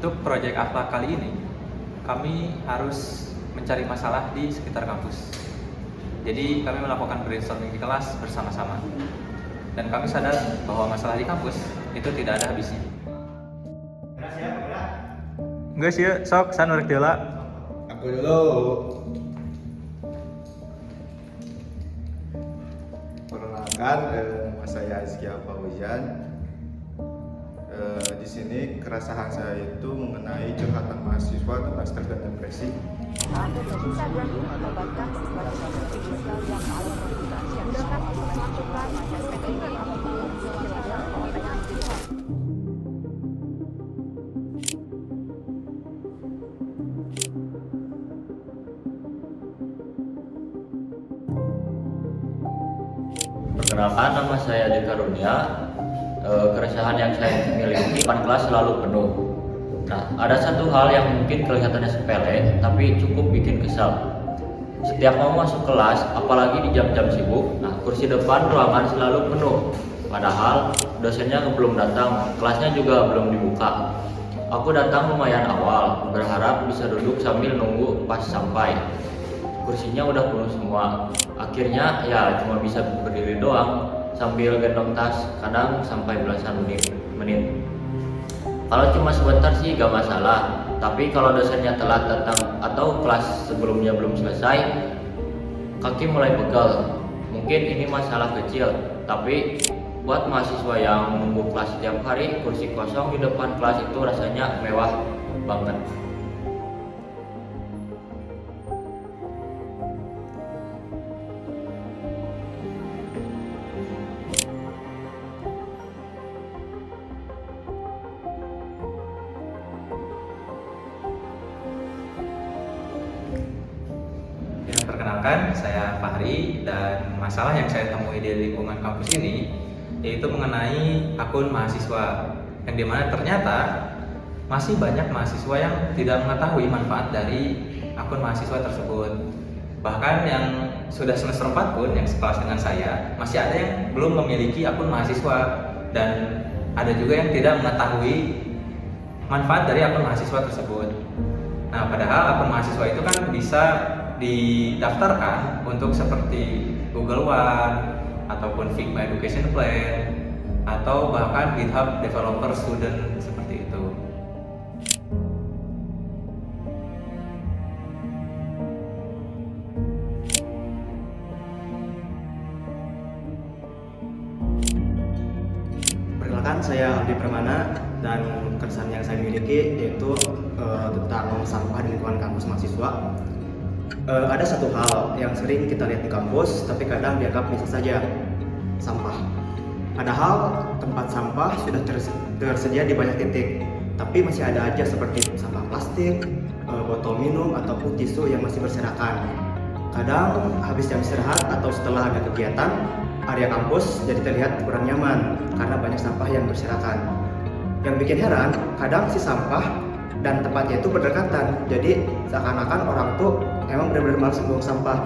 Untuk proyek AFLA kali ini, kami harus mencari masalah di sekitar kampus. Jadi kami melakukan brainstorming di kelas bersama-sama. Dan kami sadar bahwa masalah di kampus itu tidak ada habisnya. Enggak sih, sok sanurek deula. Aku dulu. Perkenalkan, nama saya Azkia Fauzan. Di sini keresahan saya itu mengenai curhatan mahasiswa tentang stres dan depresi. Perkenalkan, nama saya Adi Karunia. Keresahan yang saya miliki, depan kelas selalu penuh. Nah, ada satu hal yang mungkin kelihatannya sepele, tapi cukup bikin kesal. Setiap mau masuk kelas, apalagi di jam-jam sibuk, kursi depan ruangan selalu penuh. Padahal dosennya belum datang, kelasnya juga belum dibuka. Aku datang lumayan awal, berharap bisa duduk sambil nunggu pas sampai. Kursinya udah penuh semua. Akhirnya ya cuma bisa berdiri doang sambil gendong tas, kadang sampai belasan menit. Kalau cuma sebentar sih gak masalah, tapi kalau dosennya telat datang atau kelas sebelumnya belum selesai, kaki mulai pegal. Mungkin ini masalah kecil, tapi buat mahasiswa yang nunggu kelas setiap hari, kursi kosong di depan kelas itu rasanya mewah banget. Perkenalkan, saya Fahri, dan masalah yang saya temui di lingkungan kampus ini yaitu mengenai akun mahasiswa, yang dimana ternyata masih banyak mahasiswa yang tidak mengetahui manfaat dari akun mahasiswa tersebut. Bahkan yang sudah semester 4 pun, yang sekelas dengan saya, masih ada yang belum memiliki akun mahasiswa, dan ada juga yang tidak mengetahui manfaat dari akun mahasiswa tersebut. Nah, padahal akun mahasiswa itu kan bisa didaftarkan untuk seperti Google One ataupun Figma Education Plan atau bahkan GitHub Developer Student seperti itu. Perkenalkan, saya Aldi Permana, dan keresahan yang saya miliki yaitu tentang sampah di lingkungan kampus mahasiswa. Ada satu hal yang sering kita lihat di kampus, tapi kadang dianggap biasa saja, sampah. Padahal tempat sampah sudah tersedia di banyak titik, tapi masih ada aja seperti sampah plastik, botol minum, ataupun tisu yang masih berserakan. Kadang habis jam istirahat atau setelah ada kegiatan, area kampus jadi terlihat kurang nyaman karena banyak sampah yang berserakan. Yang bikin heran, kadang si sampah dan tempatnya itu berdekatan, jadi seakan-akan orang tuh emang benar-benar malas buang sampah.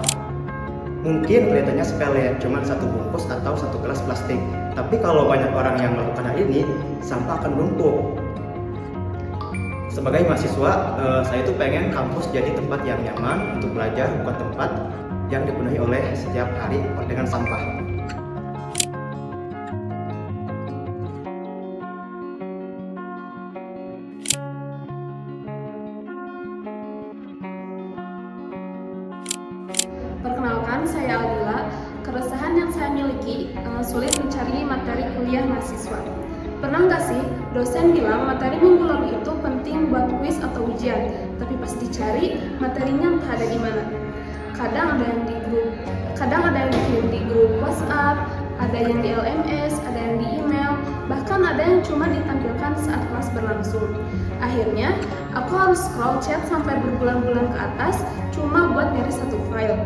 Mungkin kelihatannya sepele, cuma satu bungkus atau satu gelas plastik, tapi kalau banyak orang yang melakukan hal ini, sampah akan menumpuk. Sebagai mahasiswa, saya tuh pengen kampus jadi tempat yang nyaman untuk belajar, bukan tempat yang dipenuhi oleh setiap hari dengan sampah. Perkenalkan, saya Aldila. Keresahan yang saya miliki, sulit mencari materi kuliah mahasiswa. Pernah nggak sih dosen bilang materi minggu lalu itu penting buat kuis atau ujian, tapi pas dicari materinya entah ada di mana. Kadang ada yang dikirim di grup WhatsApp, ada yang di LMS, ada yang di email, bahkan ada yang cuma ditampilkan saat kelas berlangsung. Akhirnya, aku harus scroll chat sampai berbulan-bulan ke atas cuma buat nyari satu file.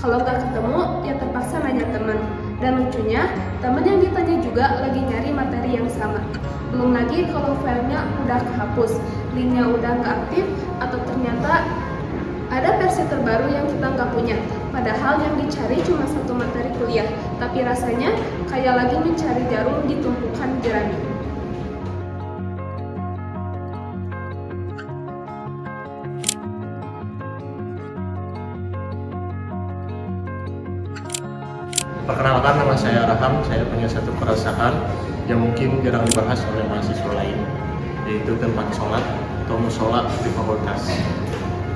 Kalau nggak ketemu, ya terpaksa nanya teman. Dan lucunya, teman yang ditanya juga lagi nyari materi yang sama. Belum lagi kalau filenya udah kehapus, linknya udah nggak aktif, atau ternyata ada versi terbaru yang kita nggak punya. Padahal yang dicari cuma satu materi kuliah, tapi rasanya kayak lagi mencari jarum di tumpukan jerami. Perkenalkan, nama saya Raham. Saya punya satu keresahan yang mungkin jarang dibahas oleh mahasiswa lain, yaitu tempat sholat atau musola di fakultas.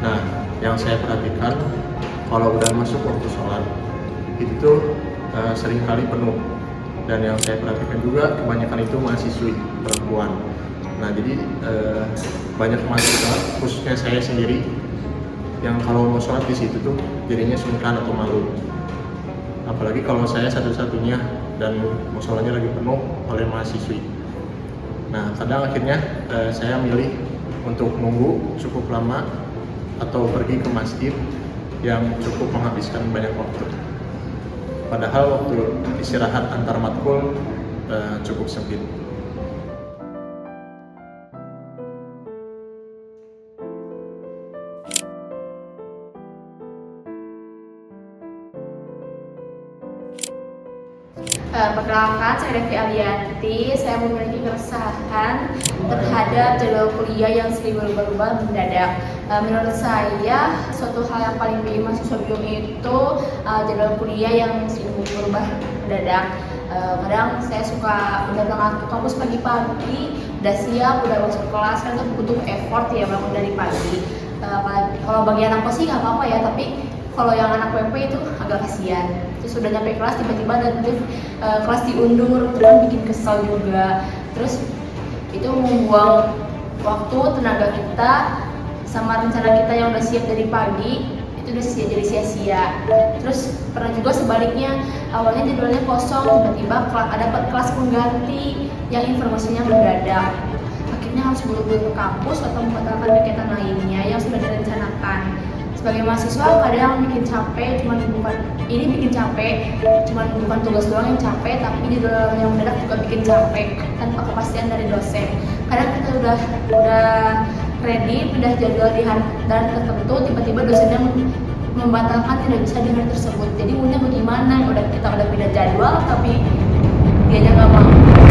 Nah, yang saya perhatikan kalau udah masuk waktu sholat itu tuh seringkali penuh, dan yang saya perhatikan juga kebanyakan itu mahasiswi perempuan. Nah, jadi banyak mahasiswa, khususnya saya sendiri, yang kalau mau sholat di situ tuh jadinya sungkan atau malu. Apalagi kalau saya satu-satunya dan musolanya lagi penuh oleh mahasiswi. Nah, kadang akhirnya saya milih untuk nunggu cukup lama atau pergi ke masjid yang cukup menghabiskan banyak waktu. Padahal waktu istirahat antar matkul cukup sempit. Perkenalkan, saya Devi Alianti. Saya memiliki keresahan terhadap jadwal kuliah yang sering berubah-ubah mendadak. Menurut saya, suatu hal yang paling bikin mahasiswa bingung itu jadwal kuliah yang sering berubah mendadak. Kadang saya suka udah berangkat ke kampus pagi-pagi, udah siap, udah masuk kelas, kan itu butuh effort ya bangun dari pagi. Kalau bagi anak kos sih nggak apa-apa ya, tapi kalau yang anak PP itu agak kasihan. Terus udah nyampe kelas tiba-tiba ada kelas diundur, terus bikin kesel juga. Terus itu membuang waktu, tenaga kita, sama rencana kita yang udah siap dari pagi itu udah jadi sia-sia. Terus pernah juga sebaliknya, awalnya jadwalnya kosong, tiba-tiba ada kelas pengganti yang informasinya mendadak. Akhirnya harus buru-buru ke kampus atau membatalkan kegiatan lainnya yang sudah direncanakan. Sebagai mahasiswa kadang bikin capek, bukan tugas doang yang capek, tapi jadwal yang mendadak juga bikin capek tanpa kepastian dari dosen. Kadang kita udah ready, udah jadwal di hari tertentu, tiba-tiba dosennya membatalkan tidak bisa di hari tersebut. Jadi maunya bagaimana? Kita udah beda jadwal, tapi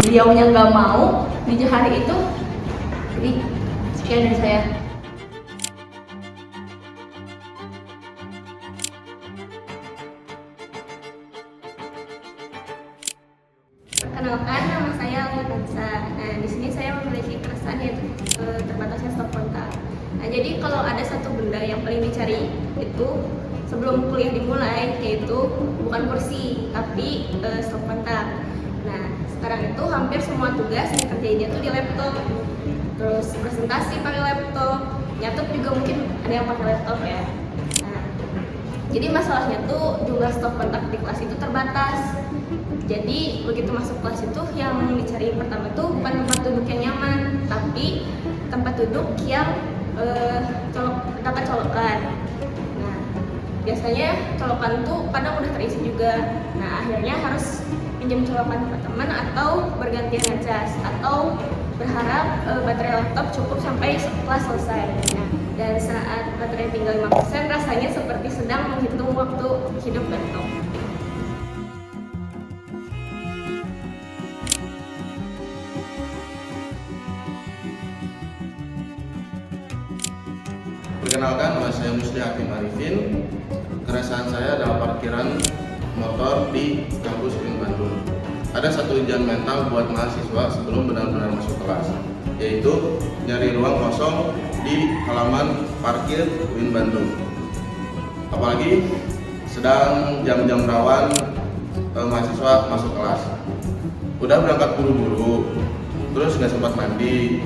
beliaunya nggak mau di hari itu. Jadi sekian dari saya. Perkenalkan, nama saya Alisa. Nah, di sini saya memiliki keresahan yaitu terbatasnya stok kontak. Nah, jadi kalau ada satu benda yang paling dicari itu sebelum kuliah dimulai, yaitu bukan kursi, tapi stok kontak. Nah, sekarang itu hampir semua tugas dikerjainnya tuh di laptop. Terus presentasi pakai laptop, nyatet juga mungkin ada yang pakai laptop ya. Nah, jadi masalahnya tuh jumlah stok kontak di kelas itu terbatas. Jadi begitu masuk kelas itu yang dicari pertama tuh bukan tempat duduk yang nyaman, tapi tempat duduk yang dapat colokan. Nah, biasanya colokan tuh kadang udah terisi juga. Nah, akhirnya harus pinjam colokan ke teman atau bergantian ngecas atau berharap baterai laptop cukup sampai kelas selesai. Nah, dan saat baterai tinggal 5%, rasanya seperti sedang menghitung waktu hidup laptop. Perkenalkan, nama saya Musli Hakim Arifin. Keresahan saya adalah parkiran motor di kampus UIN Bandung. Ada satu ujian mental buat mahasiswa sebelum benar-benar masuk kelas, yaitu nyari ruang kosong di halaman parkir UIN Bandung. Apalagi sedang jam-jam rawan mahasiswa masuk kelas. Udah berangkat buru-buru, terus nggak sempat mandi.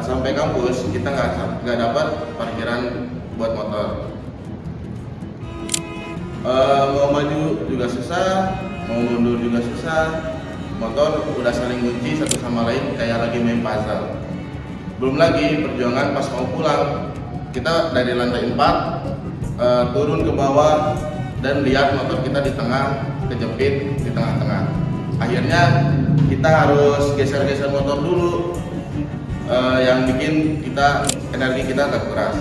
Sampai kampus kita nggak dapat parkiran buat motor. Mau maju juga susah, mau mundur juga susah. Motor udah saling kunci satu sama lain kayak lagi main puzzle. Belum lagi perjuangan pas mau pulang, kita dari lantai 4 turun ke bawah dan lihat motor kita di tengah, kejepit di tengah-tengah. Akhirnya kita harus geser-geser motor dulu. Yang bikin energi kita terkuras.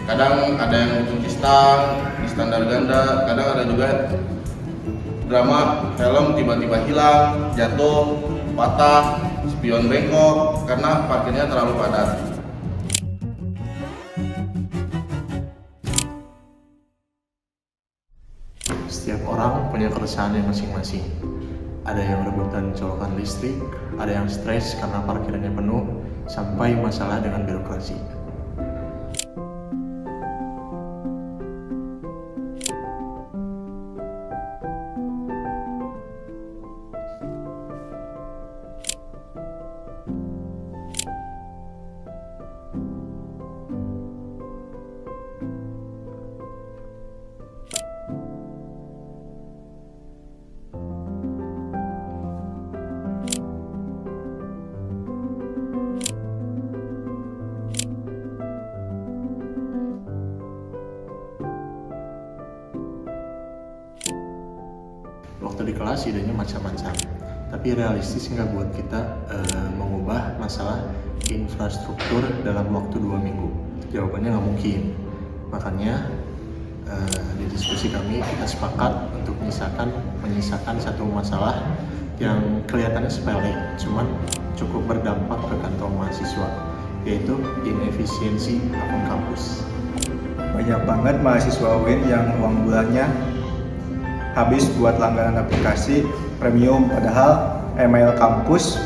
Kadang ada yang kunci stang, di standar ganda, kadang ada juga drama helm tiba-tiba hilang, jatuh, patah, spion bengkok karena parkirnya terlalu padat. Setiap orang punya keresahannya masing-masing. Ada yang rebutan colokan listrik, ada yang stres karena parkirannya penuh, sampai masalah dengan birokrasi. Waktu di kelas idenya macam-macam, tapi realistis nggak buat kita mengubah masalah infrastruktur dalam waktu 2 minggu? Jawabannya nggak mungkin. Makanya di diskusi kami kita sepakat untuk menyisakan satu masalah yang kelihatannya sepele, cuman cukup berdampak ke kantong mahasiswa, yaitu inefisiensi akun kampus. Banyak banget mahasiswa UIN yang uang bulannya habis buat langganan aplikasi premium, padahal email kampus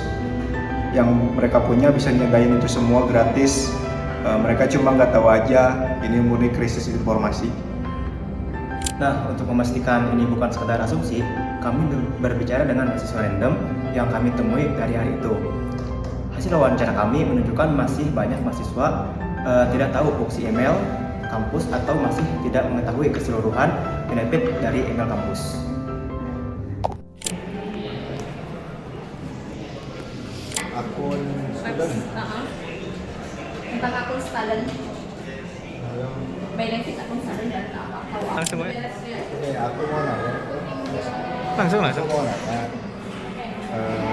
yang mereka punya bisa nyediain itu semua gratis. Mereka cuma nggak tahu aja ini murni krisis informasi. Nah, untuk memastikan ini bukan sekedar asumsi, kami berbicara dengan mahasiswa random yang kami temui dari hari itu. Hasil wawancara kami menunjukkan masih banyak mahasiswa tidak tahu fungsi email kampus atau masih tidak mengetahui keseluruhan benefit dari email kampus. Akun student. Tentang akun student, benefit akun student dan apa? Langsung aja. Oke, aku mau nanya. Langsung. Aku mau nanya.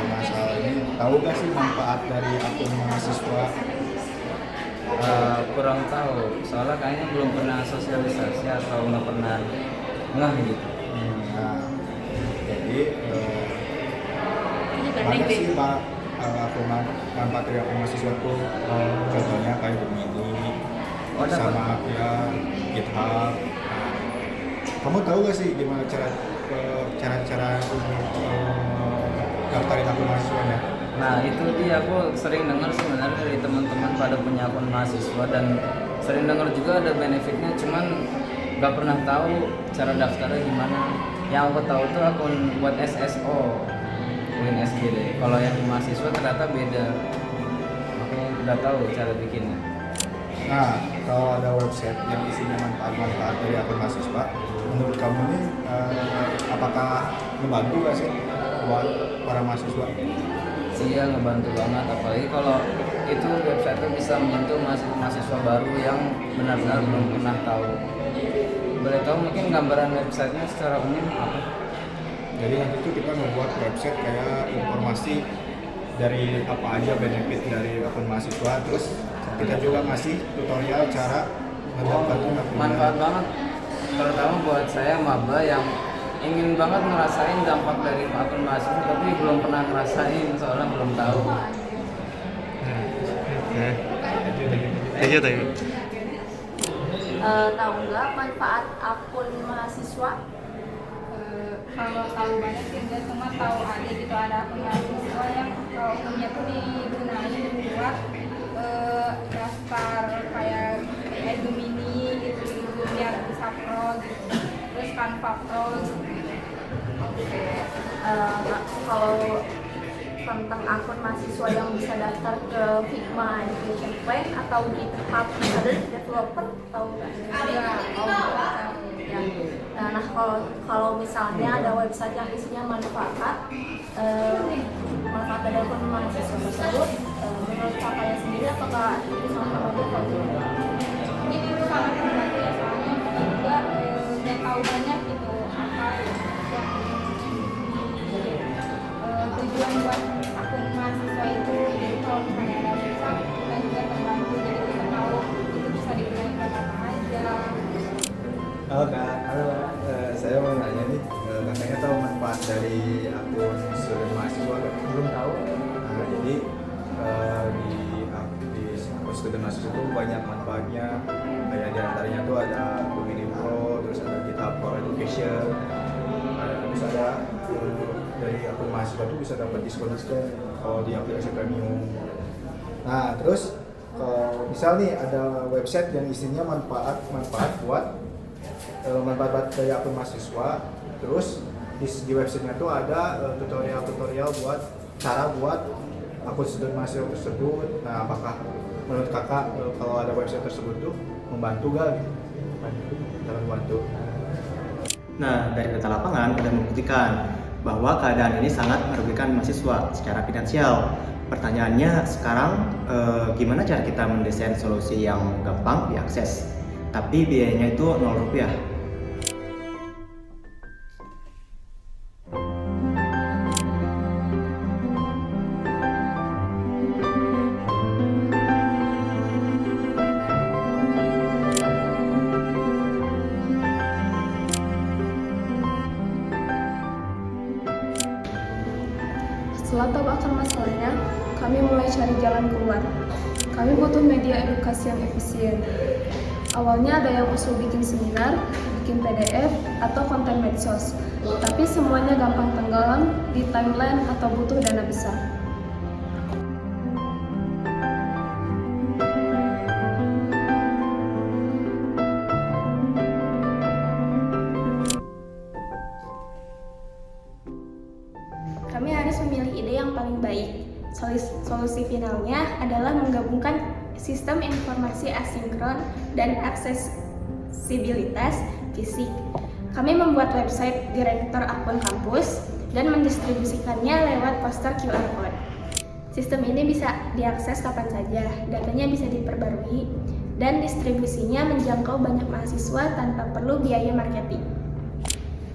Masalah ini, tahu gak sih manfaat dari akun mahasiswa? Kurang tahu, soalnya kayaknya belum pernah sosialisasi atau nggak pernah ngeh gitu. Nah, jadi mana sih akun manfaat dari akun mahasiswa tuh? Contohnya kayak Gemini, sama ya GitHub. Nah, kamu tahu gak sih gimana cara daftarin akun mahasiswanya? Nah itu dia, aku sering dengar sebenarnya dari teman-teman pada punya akun mahasiswa dan sering dengar juga ada benefitnya, cuman nggak pernah tahu cara daftarnya gimana. Yang aku tahu tuh akun buat SSO, UIN SGD. Kalau yang mahasiswa ternyata beda, makanya nggak tahu cara bikinnya. Nah, kalau ada website yang isinya manfaat-manfaat dari akun mahasiswa, menurut kamu nih apakah membantu gak sih buat para mahasiswa? Iya, ngebantu banget, apalagi kalau itu website itu bisa menyentuh mahasiswa baru yang benar-benar belum pernah tahu. Boleh tahu mungkin gambaran websitenya secara umum apa? Jadi nanti itu kita membuat website kayak informasi dari apa aja benefit dari akun mahasiswa, terus kita juga ngasih tutorial cara mendapatkan akun. Manfaat banget, terutama buat saya maba yang ingin banget ngerasain dampak dari akun mahasiswa tapi belum pernah ngerasain soalnya belum tahu. Thank you. Tahu nggak manfaat akun mahasiswa? Kalau tahu banyak sih enggak, cuma tahu aja gitu ada akun mahasiswa yang umumnya tuh digunain buat daftar kayak Gemini gitu biar bisa pro gitu, terus Canva Pro gitu. Kalau tentang akun mahasiswa yang bisa daftar ke Figma Education Plan atau GitHub ada developer tahu nggak? Nah, kalau misalnya ada website yang isinya manfaat dari akun mahasiswa tersebut, menurut kakaknya sendiri apakah itu sangat membantu? Ini itu sangat membantu ya, soalnya juga udah tahu banyak gitu apa yang tujuan buat akun mahasiswa itu. Jadi kalau misalnya ada website kita juga terbantu, jadi kita tahu itu bisa digunakan buat apa aja. Halo Kak, saya mau nanya nih, katanya tahu manfaat dari akun student mahasiswa kan? Belum tahu. Nah, jadi di akun student mahasiswa itu banyak manfaatnya, kayak diantaranya tuh ada Gemini Pro, terus ada GitHub for Education. dari akun mahasiswa itu bisa dapat diskon kalau di aplikasi premium. Nah terus kalau misal nih ada website yang isinya manfaat dari akun mahasiswa, terus di websitenya tuh ada tutorial buat cara buat akun student mahasiswa tersebut. Nah apakah menurut kakak kalau ada website tersebut tuh membantu gak? Dalam membantu. Nah, dari data lapangan sudah membuktikan bahwa keadaan ini sangat merugikan mahasiswa secara finansial. Pertanyaannya sekarang, gimana cara kita mendesain solusi yang gampang diakses, tapi biayanya itu Rp0? Setelah tahu akan masalahnya, kami mulai cari jalan keluar. Kami butuh media edukasi yang efisien. Awalnya ada yang usul bikin seminar, bikin PDF, atau konten medsos. Tapi semuanya gampang tenggelam di timeline atau butuh dana besar. Kami harus memilih ide yang paling baik. Solusi finalnya adalah menggabungkan sistem informasi asinkron dan aksesibilitas fisik. Kami membuat website direktur akun kampus dan mendistribusikannya lewat poster QR code. Sistem ini bisa diakses kapan saja, datanya bisa diperbarui, dan distribusinya menjangkau banyak mahasiswa tanpa perlu biaya marketing.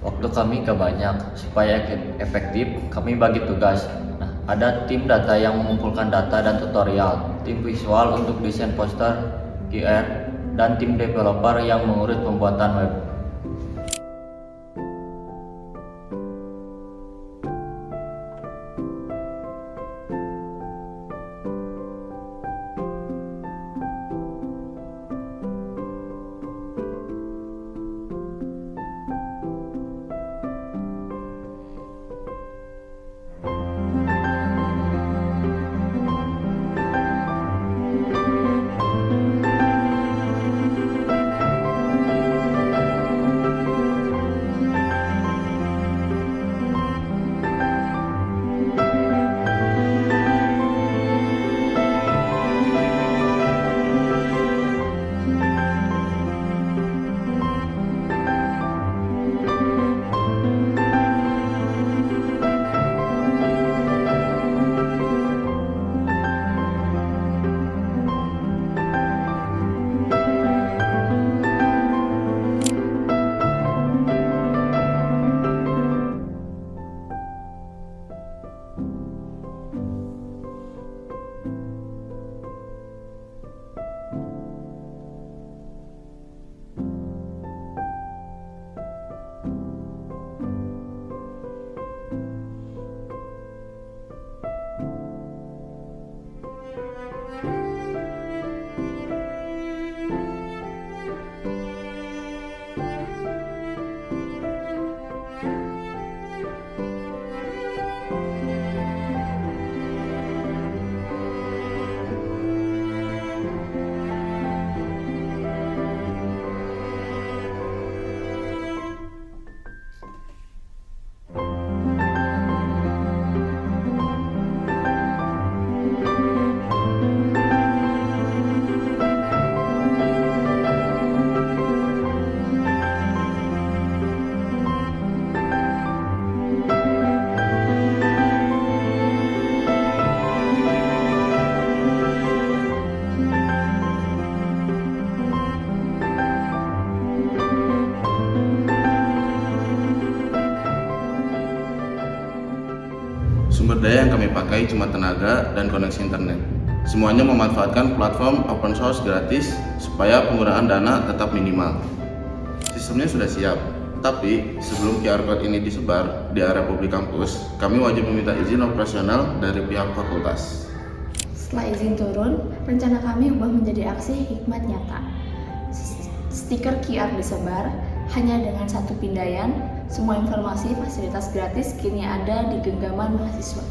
Waktu kami gak banyak, supaya efektif kami bagi tugas. Nah, ada tim data yang mengumpulkan data dan tutorial, tim visual untuk desain poster, QR, dan tim developer yang mengurus pembuatan web. Sumber daya yang kami pakai cuma tenaga dan koneksi internet. Semuanya memanfaatkan platform open source gratis supaya penggunaan dana tetap minimal. Sistemnya sudah siap, tapi sebelum QR code ini disebar di area publik kampus, kami wajib meminta izin operasional dari pihak fakultas. Setelah izin turun, rencana kami ubah menjadi aksi hikmat nyata. Stiker QR disebar hanya dengan satu pindaian, Semua informasi fasilitas gratis kini ada di genggaman mahasiswa.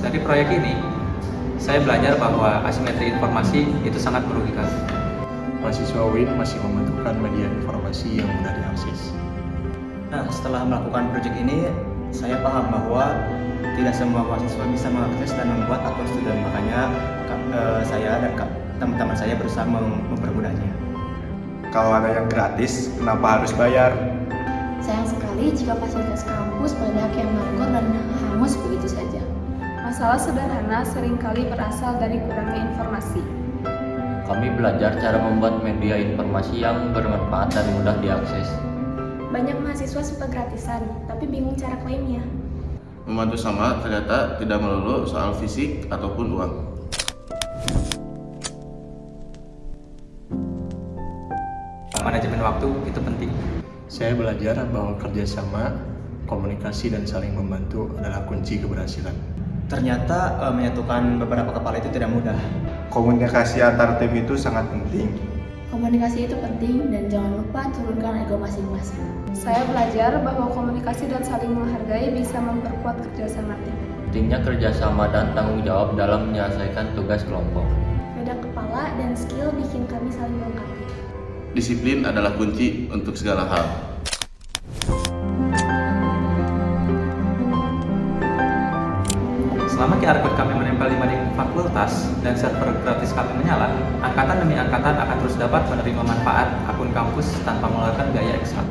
Dari proyek ini, saya belajar bahwa asimetri informasi itu sangat merugikan. Mahasiswa UIN masih membutuhkan media informasi yang mudah diakses. Nah, setelah melakukan proyek ini, saya paham bahwa tidak semua mahasiswa bisa mengakses dan membuat akun student. Makanya saya dan teman-teman saya berusaha mempermudahnya. Kalau ada yang gratis, kenapa harus bayar? Sayang sekali jika fasilitas kampus banyak yang nganggur dan hangus begitu saja. Masalah sederhana seringkali berasal dari kurangnya informasi. Kami belajar cara membuat media informasi yang bermanfaat dan mudah diakses. Banyak mahasiswa suka gratisan, tapi bingung cara klaimnya. Membantu sama ternyata tidak melulu soal fisik ataupun uang. Manajemen waktu itu penting. Saya belajar bahwa kerjasama, komunikasi, dan saling membantu adalah kunci keberhasilan. Ternyata menyatukan beberapa kepala itu tidak mudah. Komunikasi antar tim itu sangat penting. Komunikasi itu penting dan jangan lupa turunkan ego masing-masing. Saya belajar bahwa komunikasi dan saling menghargai bisa memperkuat kerjasama tim. Pentingnya kerjasama dan tanggung jawab dalam menyelesaikan tugas kelompok. Beda kepala dan skill bikin kami saling melengkapi. Disiplin adalah kunci untuk segala hal. Selama QR Code kami menempel di mading fakultas dan server gratis kami menyala, angkatan demi angkatan akan terus dapat menerima manfaat akun kampus tanpa mengeluarkan biaya ekstra.